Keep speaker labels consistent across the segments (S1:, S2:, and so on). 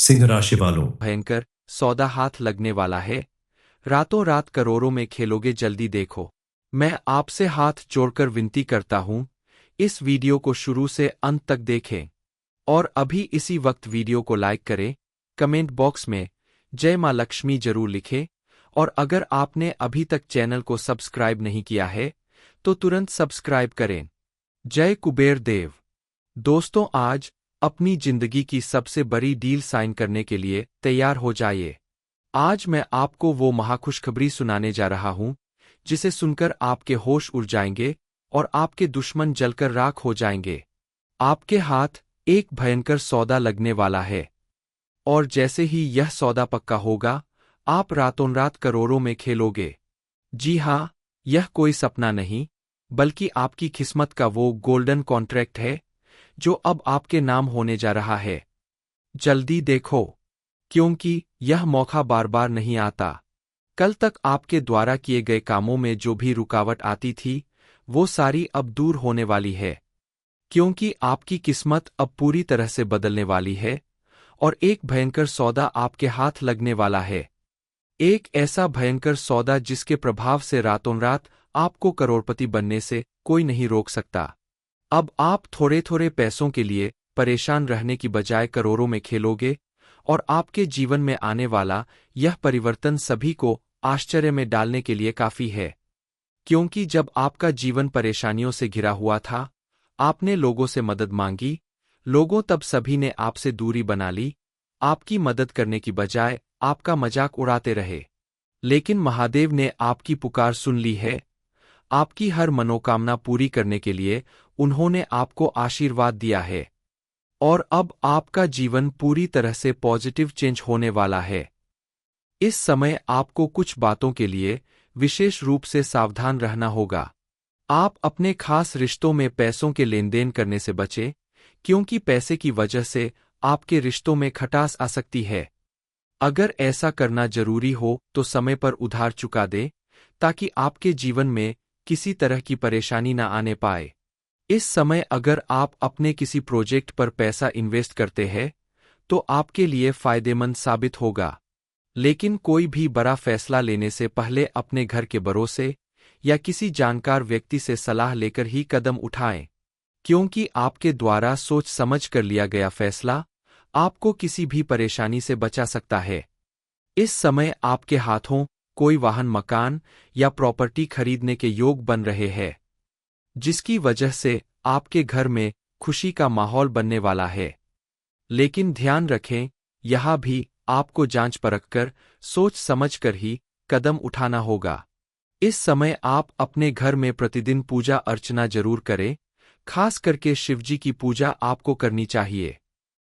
S1: सिंह राशि वालों।
S2: भयंकर सौदा हाथ लगने वाला है। रातों रात करोड़ों में खेलोगे, जल्दी देखो। मैं आपसे हाथ जोड़कर विनती करता हूं, इस वीडियो को शुरू से अंत तक देखें और अभी इसी वक्त वीडियो को लाइक करें। कमेंट बॉक्स में जय मां लक्ष्मी जरूर लिखें और अगर आपने अभी तक चैनल को सब्सक्राइब नहीं किया है तो तुरंत सब्सक्राइब करें। जय कुबेर देव। दोस्तों, आज अपनी जिंदगी की सबसे बड़ी डील साइन करने के लिए तैयार हो जाइए। आज मैं आपको वो महाखुशखबरी सुनाने जा रहा हूं जिसे सुनकर आपके होश उड़ जाएंगे और आपके दुश्मन जलकर राख हो जाएंगे। आपके हाथ एक भयंकर सौदा लगने वाला है और जैसे ही यह सौदा पक्का होगा, आप रातों रात करोड़ों में खेलोगे। जी हाँ, यह कोई सपना नहीं, बल्कि आपकी किस्मत का वो गोल्डन कॉन्ट्रैक्ट है जो अब आपके नाम होने जा रहा है। जल्दी देखो, क्योंकि यह मौका बार बार नहीं आता। कल तक आपके द्वारा किए गए कामों में जो भी रुकावट आती थी, वो सारी अब दूर होने वाली है, क्योंकि आपकी किस्मत अब पूरी तरह से बदलने वाली है और एक भयंकर सौदा आपके हाथ लगने वाला है। एक ऐसा भयंकर सौदा जिसके प्रभाव से रातों रात आपको करोड़पति बनने से कोई नहीं रोक सकता। अब आप थोड़े थोड़े पैसों के लिए परेशान रहने की बजाय करोड़ों में खेलोगे और आपके जीवन में आने वाला यह परिवर्तन सभी को आश्चर्य में डालने के लिए काफी है। क्योंकि जब आपका जीवन परेशानियों से घिरा हुआ था, आपने लोगों से मदद मांगी, लोगों तब सभी ने आपसे दूरी बना ली, आपकी मदद करने की बजाय आपका मजाक उड़ाते रहे। लेकिन महादेव ने आपकी पुकार सुन ली है। आपकी हर मनोकामना पूरी करने के लिए उन्होंने आपको आशीर्वाद दिया है और अब आपका जीवन पूरी तरह से पॉजिटिव चेंज होने वाला है। इस समय आपको कुछ बातों के लिए विशेष रूप से सावधान रहना होगा। आप अपने खास रिश्तों में पैसों के लेन देन करने से बचें, क्योंकि पैसे की वजह से आपके रिश्तों में खटास आ सकती है। अगर ऐसा करना जरूरी हो तो समय पर उधार चुका दें, ताकि आपके जीवन में किसी तरह की परेशानी न आने पाए। इस समय अगर आप अपने किसी प्रोजेक्ट पर पैसा इन्वेस्ट करते हैं तो आपके लिए फायदेमंद साबित होगा। लेकिन कोई भी बड़ा फैसला लेने से पहले अपने घर के भरोसे या किसी जानकार व्यक्ति से सलाह लेकर ही कदम उठाएं, क्योंकि आपके द्वारा सोच समझ कर लिया गया फैसला आपको किसी भी परेशानी से बचा सकता है। इस समय आपके हाथों कोई वाहन, मकान या प्रॉपर्टी खरीदने के योग बन रहे हैं, जिसकी वजह से आपके घर में खुशी का माहौल बनने वाला है। लेकिन ध्यान रखें, यहां भी आपको जांच परख कर, सोच समझ कर ही कदम उठाना होगा। इस समय आप अपने घर में प्रतिदिन पूजा अर्चना जरूर करें, खास करके शिवजी की पूजा आपको करनी चाहिए।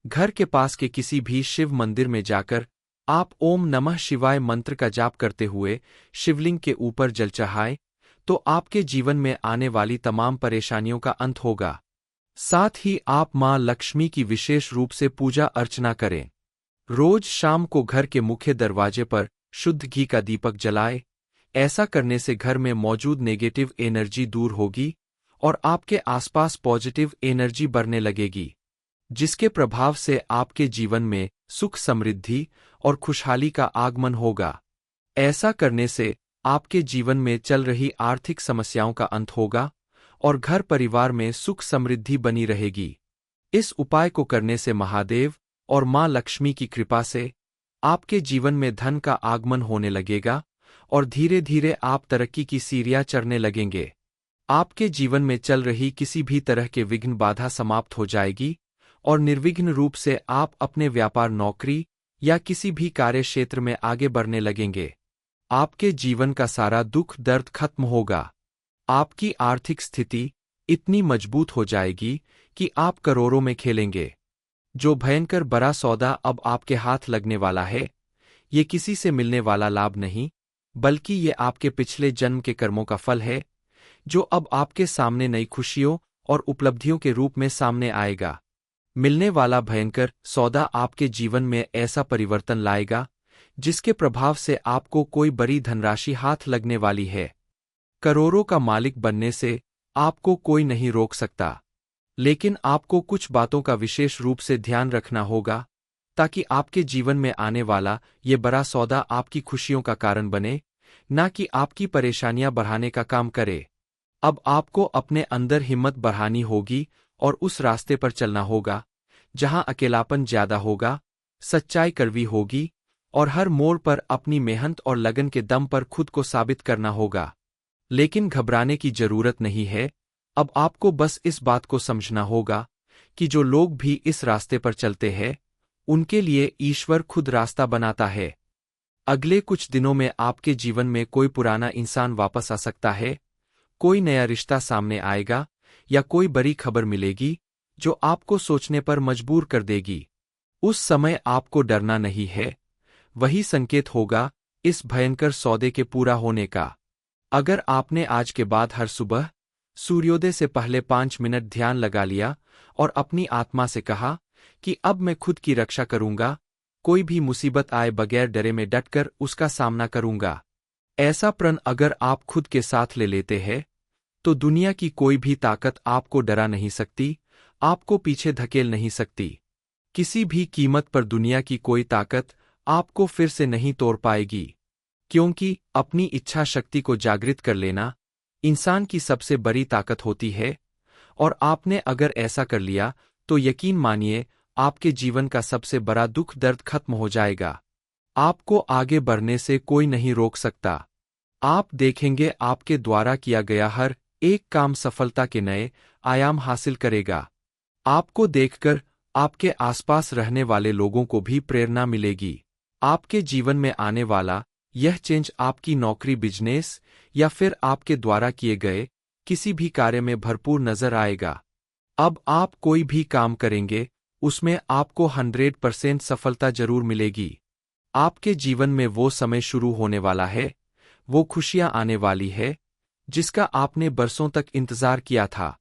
S2: घर के पास के किसी भी शिव मंदिर में जाकर आप ओम नमः शिवाय मंत्र का जाप करते हुए शिवलिंग के ऊपर जल चढ़ाएं, तो आपके जीवन में आने वाली तमाम परेशानियों का अंत होगा। साथ ही आप मां लक्ष्मी की विशेष रूप से पूजा अर्चना करें। रोज शाम को घर के मुख्य दरवाजे पर शुद्ध घी का दीपक जलाएं। ऐसा करने से घर में मौजूद नेगेटिव एनर्जी दूर होगी और आपके आसपास पॉजिटिव एनर्जी बढ़ने लगेगी, जिसके प्रभाव से आपके जीवन में सुख, समृद्धि और खुशहाली का आगमन होगा। ऐसा करने से आपके जीवन में चल रही आर्थिक समस्याओं का अंत होगा और घर परिवार में सुख समृद्धि बनी रहेगी। इस उपाय को करने से महादेव और मां लक्ष्मी की कृपा से आपके जीवन में धन का आगमन होने लगेगा और धीरे धीरे आप तरक्की की सीढ़ियां चढ़ने लगेंगे। आपके जीवन में चल रही किसी भी तरह के विघ्न बाधा समाप्त हो जाएगी और निर्विघ्न रूप से आप अपने व्यापार, नौकरी या किसी भी कार्य क्षेत्र में आगे बढ़ने लगेंगे। आपके जीवन का सारा दुख दर्द खत्म होगा। आपकी आर्थिक स्थिति इतनी मजबूत हो जाएगी कि आप करोड़ों में खेलेंगे। जो भयंकर बड़ा सौदा अब आपके हाथ लगने वाला है, ये किसी से मिलने वाला लाभ नहीं, बल्कि ये आपके पिछले जन्म के कर्मों का फल है, जो अब आपके सामने नई खुशियों और उपलब्धियों के रूप में सामने आएगा। मिलने वाला भयंकर सौदा आपके जीवन में ऐसा परिवर्तन लाएगा जिसके प्रभाव से आपको कोई बड़ी धनराशि हाथ लगने वाली है। करोड़ों का मालिक बनने से आपको कोई नहीं रोक सकता, लेकिन आपको कुछ बातों का विशेष रूप से ध्यान रखना होगा। ताकि आपके जीवन में आने वाला ये बड़ा सौदा आपकी खुशियों का कारण बने, ना कि आपकी परेशानियां बढ़ाने का काम करे। अब आपको अपने अंदर हिम्मत बढ़ानी होगी और उस रास्ते पर चलना होगा जहां अकेलापन ज्यादा होगा, सच्चाई कड़वी होगी और हर मोड़ पर अपनी मेहनत और लगन के दम पर खुद को साबित करना होगा। लेकिन घबराने की जरूरत नहीं है। अब आपको बस इस बात को समझना होगा कि जो लोग भी इस रास्ते पर चलते हैं, उनके लिए ईश्वर खुद रास्ता बनाता है। अगले कुछ दिनों में आपके जीवन में कोई पुराना इंसान वापस आ सकता है, कोई नया रिश्ता सामने आएगा या कोई बड़ी खबर मिलेगी जो आपको सोचने पर मजबूर कर देगी। उस समय आपको डरना नहीं है, वही संकेत होगा इस भयंकर सौदे के पूरा होने का। अगर आपने आज के बाद हर सुबह सूर्योदय से पहले 5 मिनट ध्यान लगा लिया और अपनी आत्मा से कहा कि अब मैं खुद की रक्षा करूंगा, कोई भी मुसीबत आए बगैर डरे में डटकर उसका सामना करूंगा, ऐसा प्रण अगर आप खुद के साथ ले लेते हैं, तो दुनिया की कोई भी ताकत आपको डरा नहीं सकती, आपको पीछे धकेल नहीं सकती। किसी भी कीमत पर दुनिया की कोई ताकत आपको फिर से नहीं तोड़ पाएगी, क्योंकि अपनी इच्छा शक्ति को जागृत कर लेना इंसान की सबसे बड़ी ताकत होती है। और आपने अगर ऐसा कर लिया तो यकीन मानिए आपके जीवन का सबसे बड़ा दुख दर्द खत्म हो जाएगा। आपको आगे बढ़ने से कोई नहीं रोक सकता। आप देखेंगे आपके द्वारा किया गया हर एक काम सफलता के नए आयाम हासिल करेगा। आपको देखकर आपके आसपास रहने वाले लोगों को भी प्रेरणा मिलेगी। आपके जीवन में आने वाला यह चेंज आपकी नौकरी, बिजनेस या फिर आपके द्वारा किए गए किसी भी कार्य में भरपूर नजर आएगा। अब आप कोई भी काम करेंगे उसमें आपको 100% सफलता जरूर मिलेगी। आपके जीवन में वो समय शुरू होने वाला है, वो खुशियां आने वाली है जिसका आपने बरसों तक इंतजार किया था।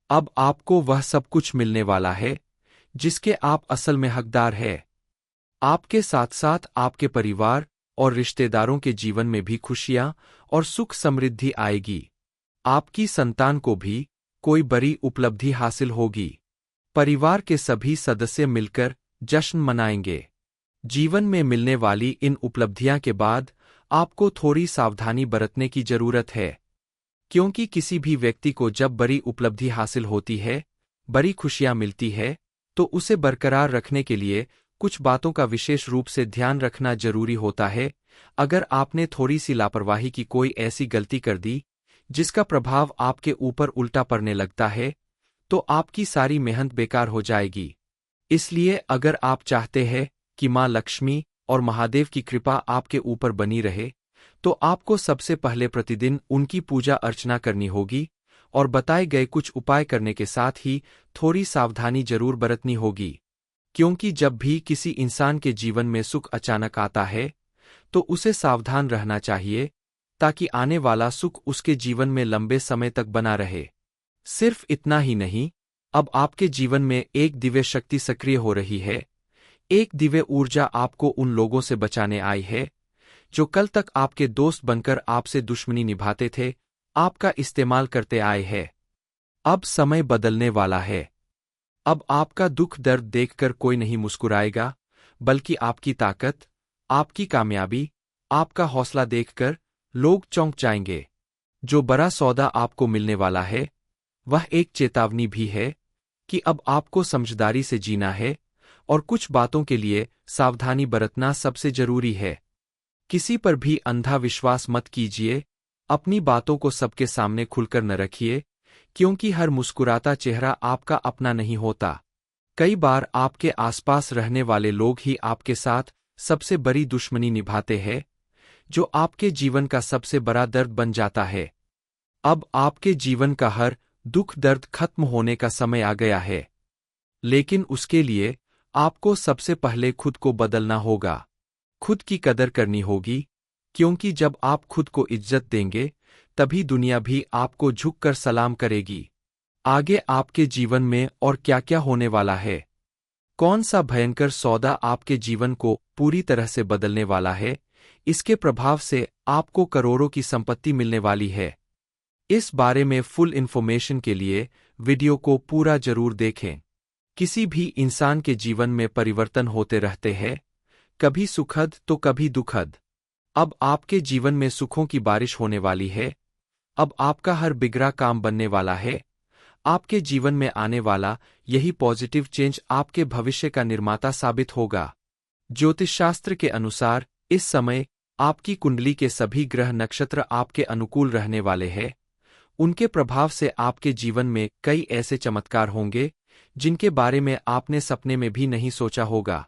S2: अब आपको वह सब कुछ मिलने वाला है जिसके आप असल में हकदार है। आपके साथ साथ आपके परिवार और रिश्तेदारों के जीवन में भी खुशियां और सुख समृद्धि आएगी। आपकी संतान को भी कोई बड़ी उपलब्धि हासिल होगी। परिवार के सभी सदस्य मिलकर जश्न मनाएंगे। जीवन में मिलने वाली इन उपलब्धियां के बाद आपको थोड़ी सावधानी बरतने की जरूरत है, क्योंकि किसी भी व्यक्ति को जब बड़ी उपलब्धि हासिल होती है, बड़ी खुशियां मिलती है, तो उसे बरकरार रखने के लिए कुछ बातों का विशेष रूप से ध्यान रखना जरूरी होता है। अगर आपने थोड़ी सी लापरवाही की कोई ऐसी गलती कर दी जिसका प्रभाव आपके ऊपर उल्टा पड़ने लगता है, तो आपकी सारी मेहनत बेकार हो जाएगी। इसलिए अगर आप चाहते हैं कि मां लक्ष्मी और महादेव की कृपा आपके ऊपर बनी रहे, तो आपको सबसे पहले प्रतिदिन उनकी पूजा अर्चना करनी होगी और बताए गए कुछ उपाय करने के साथ ही थोड़ी सावधानी जरूर बरतनी होगी। क्योंकि जब भी किसी इंसान के जीवन में सुख अचानक आता है, तो उसे सावधान रहना चाहिए ताकि आने वाला सुख उसके जीवन में लंबे समय तक बना रहे। सिर्फ इतना ही नहीं, अब आपके जीवन में एक दिव्य शक्ति सक्रिय हो रही है। एक दिव्य ऊर्जा आपको उन लोगों से बचाने आई है जो कल तक आपके दोस्त बनकर आपसे दुश्मनी निभाते थे, आपका इस्तेमाल करते आए हैं। अब समय बदलने वाला है। अब आपका दुख दर्द देखकर कोई नहीं मुस्कुराएगा, बल्कि आपकी ताकत, आपकी कामयाबी, आपका हौसला देखकर लोग चौंक जाएंगे। जो बड़ा सौदा आपको मिलने वाला है, वह एक चेतावनी भी है कि अब आपको समझदारी से जीना है और कुछ बातों के लिए सावधानी बरतना सबसे जरूरी है। किसी पर भी अंधा विश्वास मत कीजिए, अपनी बातों को सबके सामने खुलकर न रखिए, क्योंकि हर मुस्कुराता चेहरा आपका अपना नहीं होता। कई बार आपके आसपास रहने वाले लोग ही आपके साथ सबसे बड़ी दुश्मनी निभाते हैं, जो आपके जीवन का सबसे बड़ा दर्द बन जाता है। अब आपके जीवन का हर दुख दर्द खत्म होने का समय आ गया है, लेकिन उसके लिए आपको सबसे पहले खुद को बदलना होगा। खुद की कदर करनी होगी, क्योंकि जब आप खुद को इज्जत देंगे, तभी दुनिया भी आपको झुककर सलाम करेगी। आगे आपके जीवन में और क्या क्या होने वाला है, कौन सा भयंकर सौदा आपके जीवन को पूरी तरह से बदलने वाला है, इसके प्रभाव से आपको करोड़ों की संपत्ति मिलने वाली है। इस बारे में फुल इन्फॉर्मेशन के लिए वीडियो को पूरा जरूर देखें, किसी भी इंसान के जीवन में परिवर्तन होते रहते हैं, कभी सुखद तो कभी दुखद। अब आपके जीवन में सुखों की बारिश होने वाली है। अब आपका हर बिगड़ा काम बनने वाला है। आपके जीवन में आने वाला यही पॉजिटिव चेंज आपके भविष्य का निर्माता साबित होगा। ज्योतिषशास्त्र के अनुसार इस समय आपकी कुंडली के सभी ग्रह नक्षत्र आपके अनुकूल रहने वाले हैं। उनके प्रभाव से आपके जीवन में कई ऐसे चमत्कार होंगे जिनके बारे में आपने सपने में भी नहीं सोचा होगा।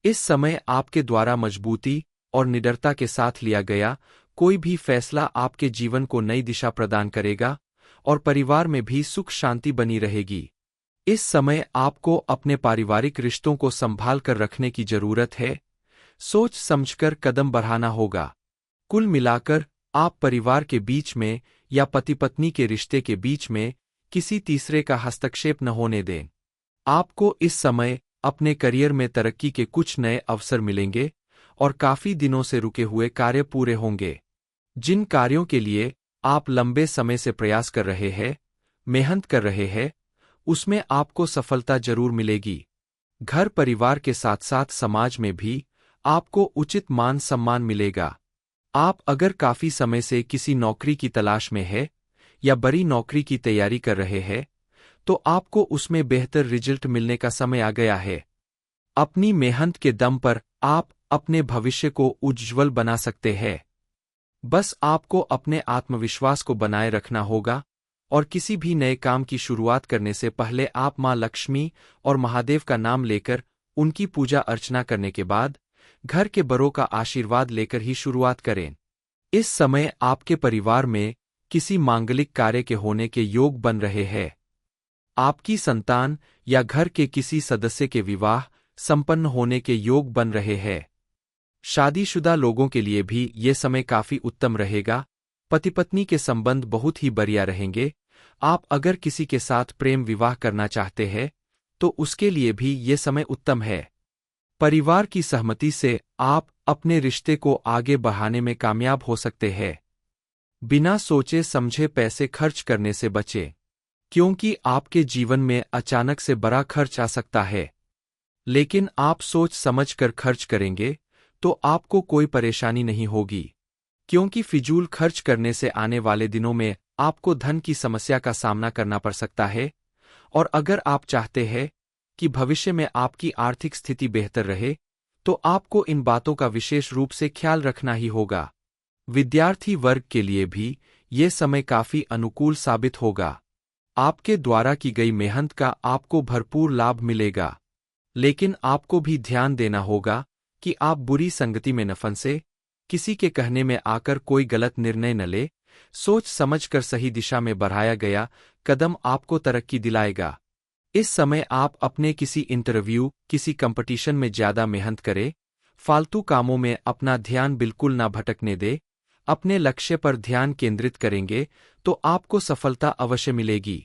S2: इस समय आपके द्वारा मजबूती और निडरता के साथ लिया गया कोई भी फैसला आपके जीवन को नई दिशा प्रदान करेगा और परिवार में भी सुख शांति बनी रहेगी। इस समय आपको अपने पारिवारिक रिश्तों को संभाल कर रखने की जरूरत है। सोच समझकर कदम बढ़ाना होगा। कुल मिलाकर आप परिवार के बीच में या पति पत्नी के रिश्ते के बीच में किसी तीसरे का हस्तक्षेप न होने दें। आपको इस समय अपने करियर में तरक्की के कुछ नए अवसर मिलेंगे और काफी दिनों से रुके हुए कार्य पूरे होंगे। जिन कार्यों के लिए आप लंबे समय से प्रयास कर रहे हैं, मेहनत कर रहे हैं, उसमें आपको सफलता जरूर मिलेगी। घर परिवार के साथ साथ समाज में भी आपको उचित मान सम्मान मिलेगा। आप अगर काफी समय से किसी नौकरी की तलाश में है या बड़ी नौकरी की तैयारी कर रहे हैं, तो आपको उसमें बेहतर रिजल्ट मिलने का समय आ गया है। अपनी मेहनत के दम पर आप अपने भविष्य को उज्ज्वल बना सकते हैं। बस आपको अपने आत्मविश्वास को बनाए रखना होगा और किसी भी नए काम की शुरुआत करने से पहले आप मां लक्ष्मी और महादेव का नाम लेकर उनकी पूजा अर्चना करने के बाद घर के बड़ों का आशीर्वाद लेकर ही शुरुआत करें। इस समय आपके परिवार में किसी मांगलिक कार्य के होने के योग बन रहे हैं। आपकी संतान या घर के किसी सदस्य के विवाह संपन्न होने के योग बन रहे हैं। शादीशुदा लोगों के लिए भी ये समय काफी उत्तम रहेगा। पति पत्नी के संबंध बहुत ही बढ़िया रहेंगे। आप अगर किसी के साथ प्रेम विवाह करना चाहते हैं तो उसके लिए भी ये समय उत्तम है। परिवार की सहमति से आप अपने रिश्ते को आगे बढ़ाने में कामयाब हो सकते हैं। बिना सोचे समझे पैसे खर्च करने से बचें, क्योंकि आपके जीवन में अचानक से बड़ा खर्च आ सकता है। लेकिन आप सोच समझ कर खर्च करेंगे तो आपको कोई परेशानी नहीं होगी, क्योंकि फिजूल खर्च करने से आने वाले दिनों में आपको धन की समस्या का सामना करना पड़ सकता है। और अगर आप चाहते हैं कि भविष्य में आपकी आर्थिक स्थिति बेहतर रहे, तो आपको इन बातों का विशेष रूप से ख्याल रखना ही होगा। विद्यार्थी वर्ग के लिए भी ये समय काफी अनुकूल साबित होगा। आपके द्वारा की गई मेहनत का आपको भरपूर लाभ मिलेगा। लेकिन आपको भी ध्यान देना होगा कि आप बुरी संगति में न फंसे, किसी के कहने में आकर कोई गलत निर्णय न ले। सोच समझकर सही दिशा में बढ़ाया गया कदम आपको तरक्की दिलाएगा। इस समय आप अपने किसी इंटरव्यू, किसी कंपटीशन में ज्यादा मेहनत करें। फालतू कामों में अपना ध्यान बिल्कुल ना भटकने दे। अपने लक्ष्य पर ध्यान केंद्रित करेंगे तो आपको सफलता अवश्य मिलेगी।